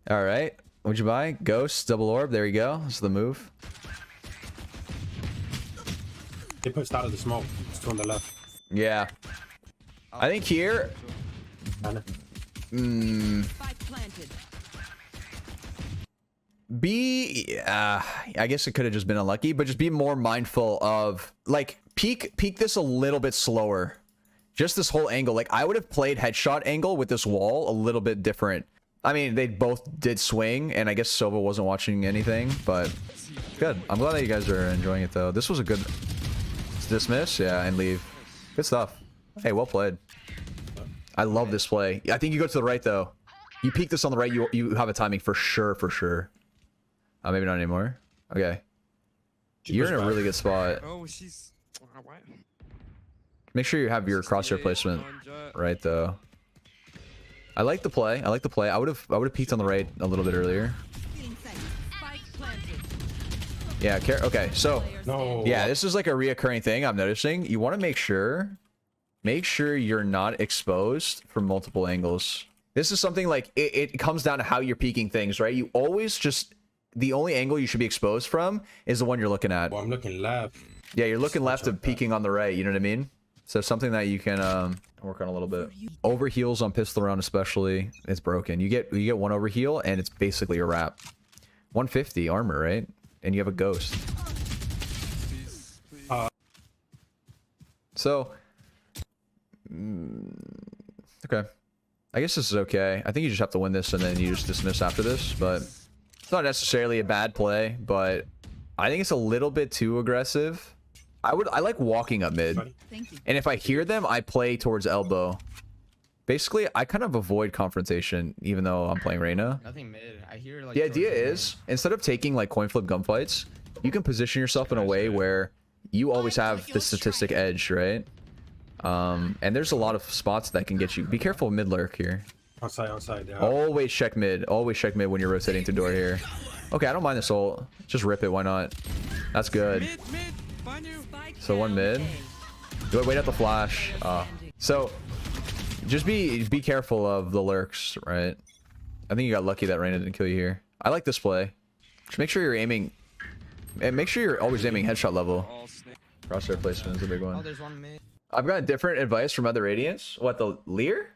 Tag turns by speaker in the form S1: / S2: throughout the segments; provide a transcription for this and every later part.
S1: All right. What'd you buy? Ghost, double orb. There you go. That's the move.
S2: They pushed out of the smoke. It's two on the left.
S1: Yeah. I think here. I guess it could have just been unlucky, but just be more mindful of like peek this a little bit slower. Just this whole angle. Like I would have played headshot angle with this wall a little bit different. I mean, they both did swing, and I guess Sova wasn't watching anything, but good. I'm glad that you guys are enjoying it though. This was a good dismiss, yeah, and leave. Good stuff. Hey, well played. I love this play. I think you go to the right though. You peek this on the right, you have a timing for sure, for sure. Maybe not anymore. Okay. You're in a really good spot.
S3: Oh, she's...
S1: Make sure you have your crosshair placement right though. I like the play. I like the play. I would have peeked on the right a little bit earlier. Yeah, okay. So, yeah, this is like a reoccurring thing I'm noticing. You want to make sure you're not exposed from multiple angles. This is something like it comes down to how you're peeking things, right? You always just the only angle you should be exposed from is the one you're looking at.
S2: Well, I'm looking left.
S1: Yeah, you're looking left of peeking on the right. You know what I mean? So something that you can work on a little bit. Overheals on pistol round especially, it's broken. You get one overheal and it's basically a wrap. 150 armor, right? And you have a ghost. So, okay. I guess this is okay. I think you just have to win this and then you just dismiss after this, but it's not necessarily a bad play, but I think it's a little bit too aggressive. I like walking up mid, and if I hear them, I play towards elbow. Basically, I kind of avoid confrontation, even though I'm playing Reyna.
S4: Nothing mid. I hear like
S1: the idea is instead of taking like coin flip gunfights, you can position yourself in a way where you always have the statistic edge, right? And there's a lot of spots that can get you. Be careful of mid lurk here.
S2: Outside. Yeah.
S1: Always check mid. Always check mid when you're rotating through door here. Okay, I don't mind this ult. Just rip it. Why not? That's good. So one mid. Do I wait out the flash? So just be careful of the lurks, right? I think you got lucky that Reyna didn't kill you here. I like this play. Just make sure you're aiming, and make sure you're always aiming headshot level. Crosshair placement is a big one.
S4: Oh, there's one mid.
S1: I've got different advice from other Radiants. What, the Lear?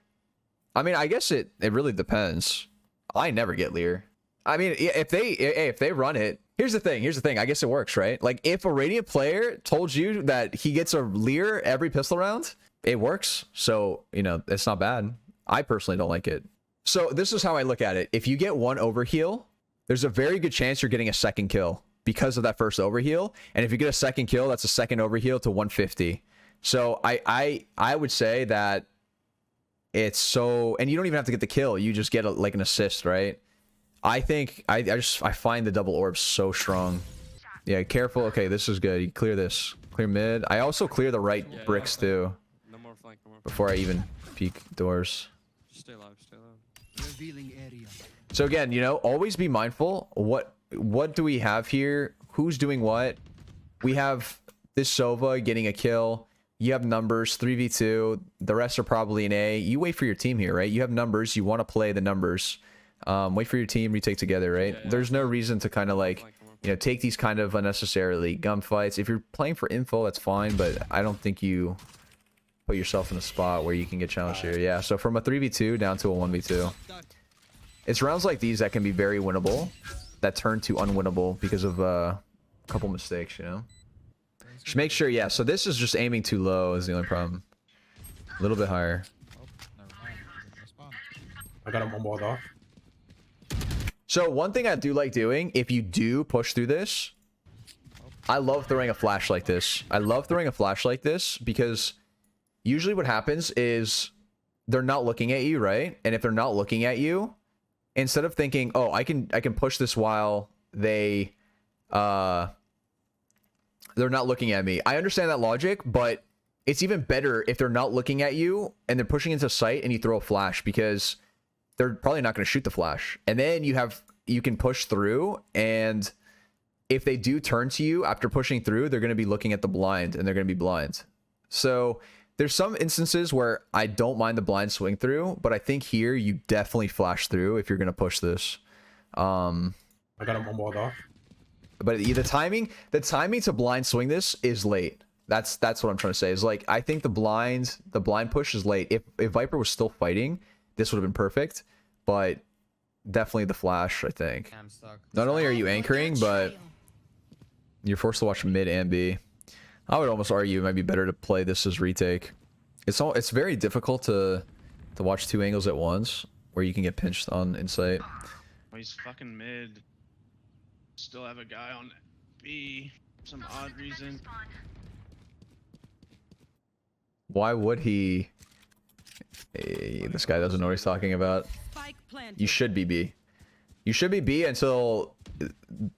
S1: I mean, I guess it really depends. I never get Lear. I mean, if they run it, here's the thing. I guess it works, right? Like if a Radiant player told you that he gets a Lear every pistol round, it works. So, you know, it's not bad. I personally don't like it. So this is how I look at it. If you get one overheal, there's a very good chance you're getting a second kill because of that first overheal. And if you get a second kill, that's a second overheal to 150. So I would say that it's so, and you don't even have to get the kill. You just get like an assist, right? I think I find the double orb so strong. Yeah, careful. Okay, this is good. You clear this. Clear mid. I also clear the right bricks too.
S3: No more flank, no more flank.
S1: Before I even peek doors.
S3: Stay alive, stay alive.
S1: So again, you know, always be mindful. What do we have here? Who's doing what? We have this Sova getting a kill. You have numbers, 3v2. The rest are probably an A. You wait for your team here, right? You have numbers. You want to play the numbers. Wait for your team, retake together, right?
S3: Yeah.
S1: There's no reason to kind of like, you know, take these kind of unnecessarily gunfights. If you're playing for info, that's fine, but I don't think you put yourself in a spot where you can get challenged here. Yeah, so from a 3v2 down to a 1v2. It's rounds like these that can be very winnable, that turn to unwinnable because of a couple mistakes, you know? Just make sure, yeah, so this is just aiming too low is the only problem. A little bit higher.
S2: I got him on walled off.
S1: So one thing I do like doing, if you do push through this, I love throwing a flash like this. I love throwing a flash like this because usually what happens is they're not looking at you, right? And if they're not looking at you, instead of thinking, oh, I can push this while they're not looking at me. I understand that logic, but it's even better if they're not looking at you and they're pushing into sight and you throw a flash because they're probably not going to shoot the flash. And then you can push through, and if they do turn to you after pushing through, they're going to be looking at the blind and they're going to be blind. So there's some instances where I don't mind the blind swing through, but I think here you definitely flash through if you're going to push this.
S2: I got him on walled off.
S1: But the timing to blind swing this is late. That's what I'm trying to say. Is like I think the blind push is late. If Viper was still fighting, this would have been perfect. But definitely the flash, I think.
S3: I'm stuck.
S1: Not only are you anchoring, but you're forced to watch mid and B. I would almost argue it might be better to play this as retake. It's very difficult to watch two angles at once where you can get pinched on insight.
S4: Oh, he's fucking mid. Still have a guy on B. For some odd reason.
S1: Why would he? Hey, this guy doesn't know what he's talking about. You should be B. You should be B until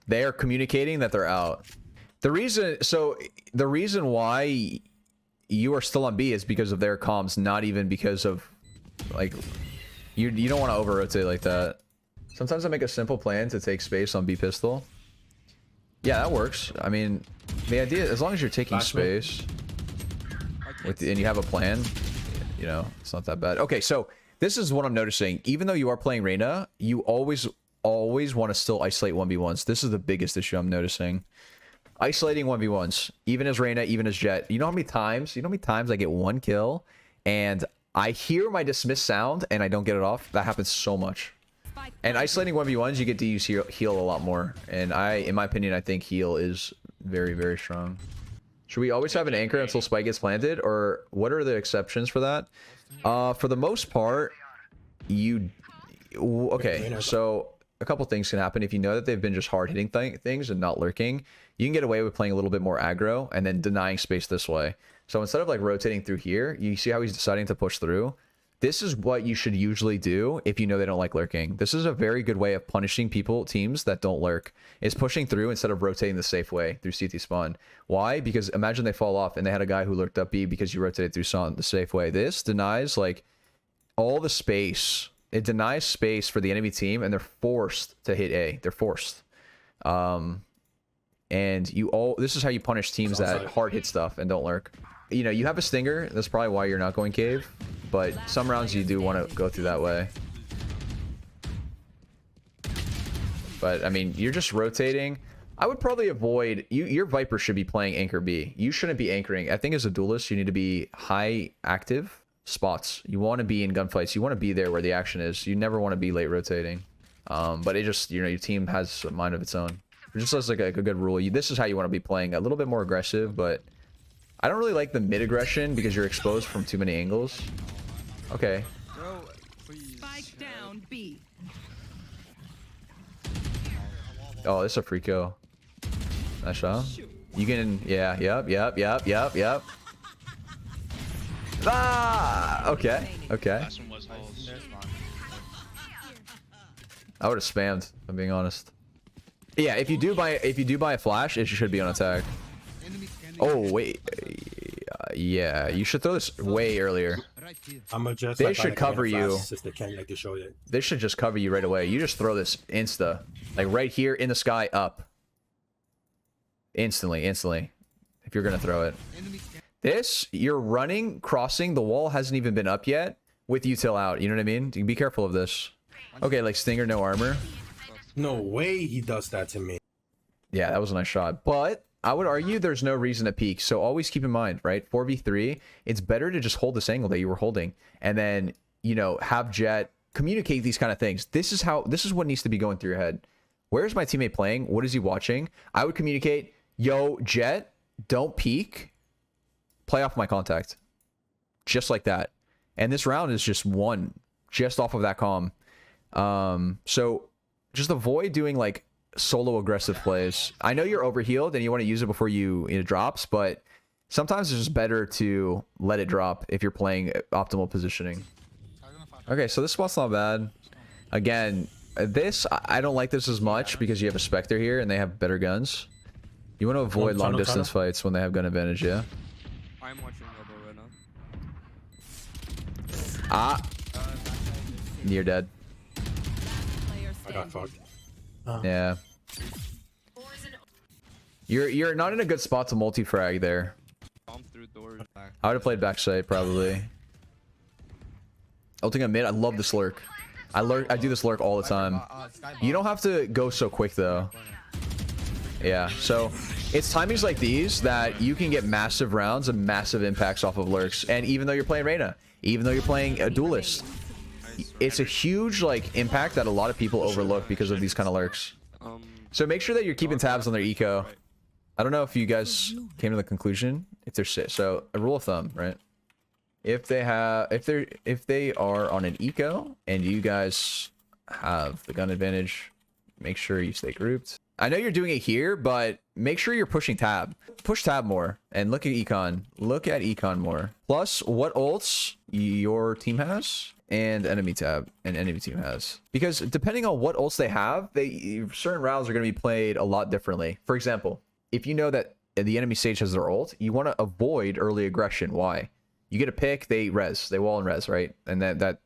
S1: they're communicating that they're out. The reason why you are still on B is because of their comms, not even because of like you don't want to over rotate like that. Sometimes I make a simple plan to take space on B pistol. Yeah, that works. I mean, the idea, as long as you're taking space and you have a plan, you know, it's not that bad. Okay, so this is what I'm noticing. Even though you are playing Reyna, you always want to still isolate 1v1s. This is the biggest issue I'm noticing. Isolating 1v1s, even as Reyna, even as Jett. You know how many times I get one kill and I hear my dismiss sound and I don't get it off? That happens so much. And isolating 1v1s, you get to use heal a lot more. And in my opinion, I think heal is very, very strong. Should we always have an anchor until spike gets planted? Or what are the exceptions for that? For the most part, okay, so a couple things can happen. If you know that they've been just hard hitting things and not lurking, you can get away with playing a little bit more aggro and then denying space this way. So instead of like rotating through here, you see how he's deciding to push through? This is what you should usually do if you know they don't like lurking. This is a very good way of punishing teams that don't lurk, is pushing through instead of rotating the safe way through CT spawn. Why? Because imagine they fall off and they had a guy who lurked up B because you rotated through spawn the safe way. This denies like all the space. It denies space for the enemy team and they're forced to hit A. They're forced. And this is how you punish teams that hard hit stuff and don't lurk. You know, you have a stinger. That's probably why you're not going cave. But some rounds you do want to go through that way. But, I mean, you're just rotating. I would probably avoid... Your Viper should be playing anchor B. You shouldn't be anchoring. I think as a duelist, you need to be high active spots. You want to be in gunfights. You want to be there where the action is. You never want to be late rotating. But it just, you know, your team has a mind of its own. It just as like a good rule. This is how you want to be playing. A little bit more aggressive, but... I don't really like the mid aggression because you're exposed from too many angles. Okay.
S3: Bro, please.
S5: Spike down B.
S1: Oh, this is a free kill. Nice shot. You can, yeah, yep. Ah, okay.
S4: Last one was holes.
S1: I would have spammed, if I'm being honest. Yeah, if you do buy a flash, it should be on attack. Oh wait, yeah, you should throw this way earlier.
S2: I'm just
S1: They should cover you.
S2: Since they can't like to show it.
S1: They should just cover you right away. You just throw this insta, like right here in the sky, up. Instantly. If you're gonna throw it. This, you're running, crossing, the wall hasn't even been up yet with util out. You know what I mean? Be careful of this. Okay, like Stinger, no armor.
S2: No way he does that to me.
S1: Yeah, that was a nice shot. But I would argue there's no reason to peek. So always keep in mind, right? 4v3, it's better to just hold this angle that you were holding. And then, you know, have Jett communicate these kind of things. This is what needs to be going through your head. Where's my teammate playing? What is he watching? I would communicate, yo, Jett, don't peek. Play off my contact. Just like that. And this round is just won just off of that comm. So just avoid doing like solo aggressive plays. I know you're overhealed and you want to use it before it drops, but sometimes it's just better to let it drop if you're playing optimal positioning. Okay, so this spot's not bad. Again, I don't like this as much because you have a Spectre here and they have better guns. You want to avoid long distance fights when they have gun advantage, yeah?
S3: I'm watching Elbow right now.
S1: Ah! You're dead.
S2: I got fucked.
S1: Yeah. You're not in a good spot to multi-frag there.
S3: Bomb through doors.
S1: I would have played backside probably. Ulting a mid, I love this lurk. I do this lurk all the time. You don't have to go so quick though. Yeah, so it's timings like these that you can get massive rounds and massive impacts off of lurks. And even though you're playing Reyna, even though you're playing a duelist, it's a huge like impact that a lot of people overlook because of these kind of lurks. So make sure that you're keeping tabs on their eco. I don't know if you guys came to the conclusion if they're so a rule of thumb, right? If they are on an eco and you guys have the gun advantage, make sure you stay grouped. I know you're doing it here, but make sure you're pushing tab. Push tab more and look at econ. Look at econ more. Plus what ults your team has and enemy tab and enemy team has. Because depending on what ults they have, certain rounds are going to be played a lot differently. For example, if you know that the enemy stage has their ult, you want to avoid early aggression. Why? You get a pick, they res, they wall and res, right? And that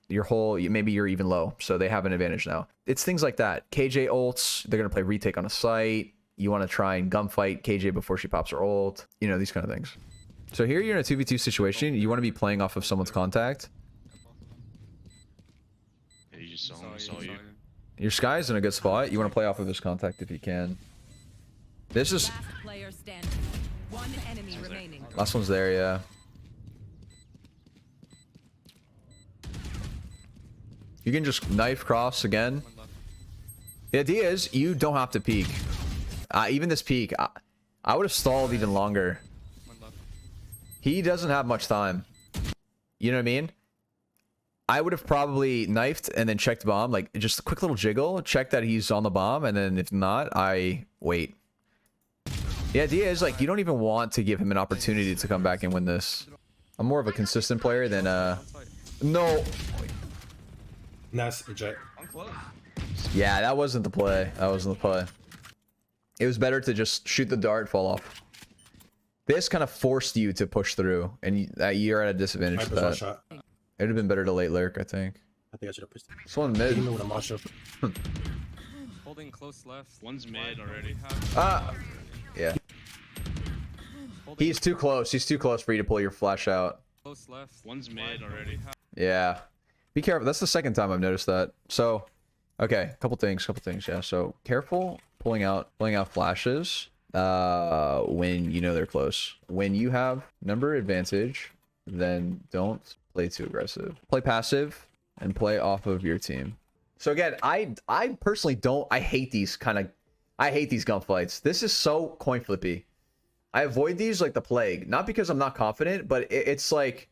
S1: your whole, maybe you're even low, so they have an advantage now. It's things like that. KJ ults, they're gonna play retake on a site. You want to try and gunfight KJ before she pops her ult. You know, these kind of things. So here you're in a 2v2 situation. You want to be playing off of someone's contact.
S4: Yeah, he just saw you.
S1: Your Sky's in a good spot. You want to play off of his contact if you can. This is...
S5: Last player standing. One enemy remaining.
S1: Last one's there, yeah. You can just knife cross again. The idea is you don't have to peek. Even this peek, I would have stalled even longer. He doesn't have much time. You know what I mean? I would have probably knifed and then checked bomb. Like, just a quick little jiggle. Check that he's on the bomb. And then if not, I wait. The idea is, like, you don't even want to give him an opportunity to come back and win this. I'm more of a consistent player than, No.
S2: Nice, eject.
S3: I'm close.
S1: Yeah, that wasn't the play. That wasn't the play. It was better to just shoot the dart, fall off. This kind of forced you to push through, and you're at a disadvantage to that.
S2: Shot.
S1: It would have been better to late lurk, I think.
S2: I think I should have pushed it.
S1: Someone mid.
S2: Even with a marshal.
S3: Holding close left.
S4: One's mid already.
S1: Yeah. He's too close. He's too close for you to pull your flash out.
S3: Close left.
S4: One's mid already.
S1: Yeah. Be careful. That's the second time I've noticed that. So, okay, couple things, yeah. So, careful pulling out flashes when you know they're close. When you have number advantage, then don't play too aggressive. Play passive and play off of your team. So again, I personally I hate these gunfights. This is so coin flippy. I avoid these like the plague. Not because I'm not confident, but it's like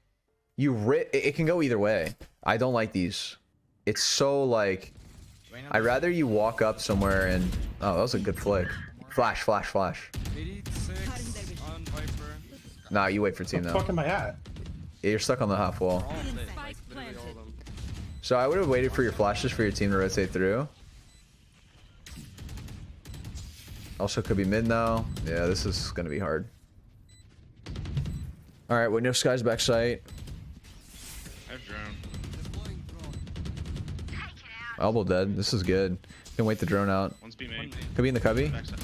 S1: it can go either way. I don't like these. It's so like I'd rather you walk up somewhere and oh, that was a good flick. Flash.
S3: 86 on Viper.
S1: Nah, you wait for team
S2: Where
S1: now.
S2: the fuck am I at?
S1: Yeah, you're stuck on the half wall.
S3: All of it, like, literally all of them.
S1: So I would have waited for your flashes for your team to rotate through. Also could be mid now. Yeah, this is gonna be hard. All right, well, no Sky's backside.
S4: I have drone.
S1: Elbow dead. This is good. Can wait the drone out.
S4: One's B main.
S1: Could be in the cubby.
S4: Backside.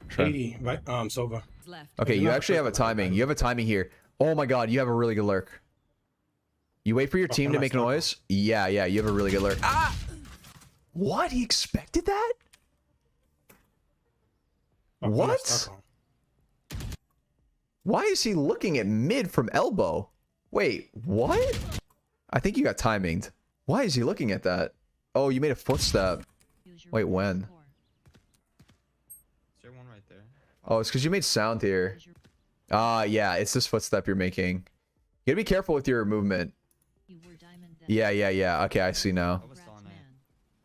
S1: Sure.
S2: 80, right? Sova.
S5: Left.
S1: Okay, you actually have a timing. You have a timing here. Oh my god, you have a really good lurk. You wait for your team to make noise. Yeah, you have a really good lurk. Ah! What? He expected that? What? Why is he looking at mid from elbow? Wait, what? I think you got timinged. Why is he looking at that? Oh, you made a footstep. Wait, when?
S6: Is there one right there?
S1: Oh, it's because you made sound here. Yeah, it's this footstep you're making. You gotta be careful with your movement. Yeah. Okay, I see now.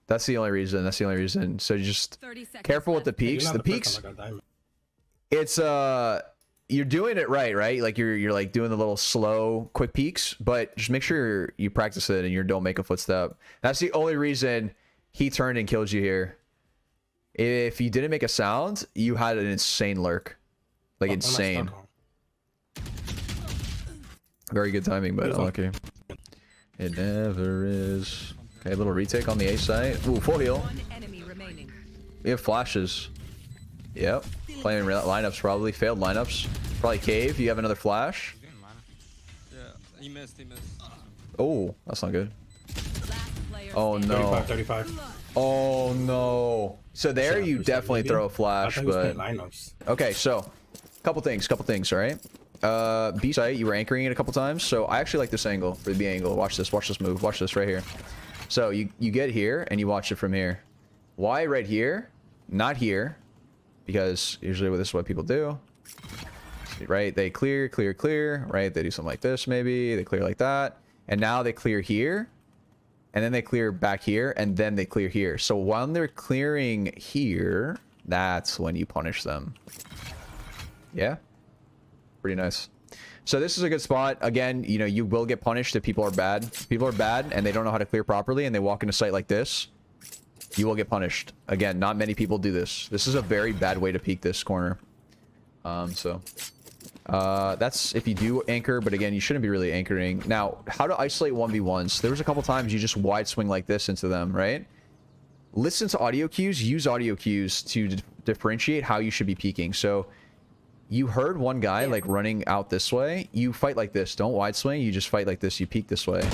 S1: That's the only reason. So just careful with the peaks. The peaks, it's you're doing it right? Like you're like doing the little slow, quick peaks, but just make sure you practice it and you don't make a footstep. That's the only reason he turned and killed you here. If you didn't make a sound, you had an insane lurk. Like insane. Very good timing, but unlucky. It never is. Okay, a little retake on the A site. Ooh, full heal. We have flashes. Yep. Playing lineups probably. Failed lineups. Probably cave. You have another flash.
S3: Yeah, he missed.
S1: Oh, that's not good.
S5: Last Player
S1: Oh
S5: standing.
S1: no.
S2: 35.
S1: Oh no. So there
S2: Should've
S1: you
S2: pushed that
S1: definitely
S2: maybe.
S1: throw a
S2: I
S1: flash,
S2: thought he was
S1: but
S2: playing lineups.
S1: okay, so couple things, all right? B site, you were anchoring it a couple times. So I actually like this angle for the B angle. Watch this move. Watch this right here. So you get here and you watch it from here. Why right here? Not here. Because usually this is what people do. Right? They clear, right? They do something like this maybe. They clear like that. And now they clear here. And then they clear back here. And then they clear here. So while they're clearing here, that's when you punish them. Yeah? Pretty nice. So this is a good spot. Again, you know, you will get punished if people are bad. If people are bad and they don't know how to clear properly and they walk into site like this, you will get punished. Again, not many people do this. This is a very bad way to peek this corner. That's if you do anchor, but again, you shouldn't be really anchoring. Now, how to isolate 1v1s. There was a couple times you just wide swing like this into them, right? Listen to audio cues. Use audio cues to differentiate how you should be peeking. So you heard one guy like running out this way. You fight like this. Don't wide swing. You just fight like this. You peek this way.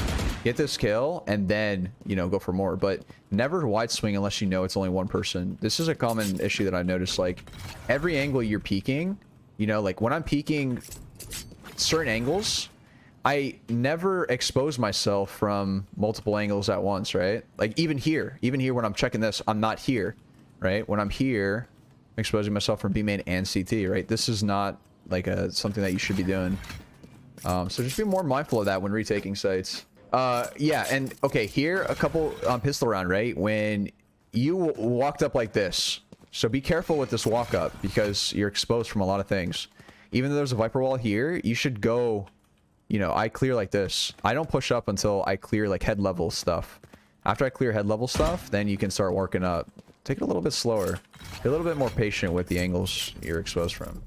S1: Get this kill and then, you know, go for more. But never wide swing unless you know it's only one person. This is a common issue that I've noticed. Like every angle you're peeking, you know, like when I'm peeking certain angles, I never expose myself from multiple angles at once, right? Like even here when I'm checking this, I'm not here, right? When I'm here, I'm exposing myself from B main and CT, right? This is not like something that you should be doing. So just be more mindful of that when retaking sites. Yeah, and okay, here a couple pistol round, right? When you walked up like this, so be careful with this walk up because you're exposed from a lot of things. Even though there's a Viper wall here, you should go, you know, I clear like this. I don't push up until I clear like head level stuff. After I clear head level stuff, then you can start working up. Take it a little bit slower. Be a little bit more patient with the angles you're exposed from.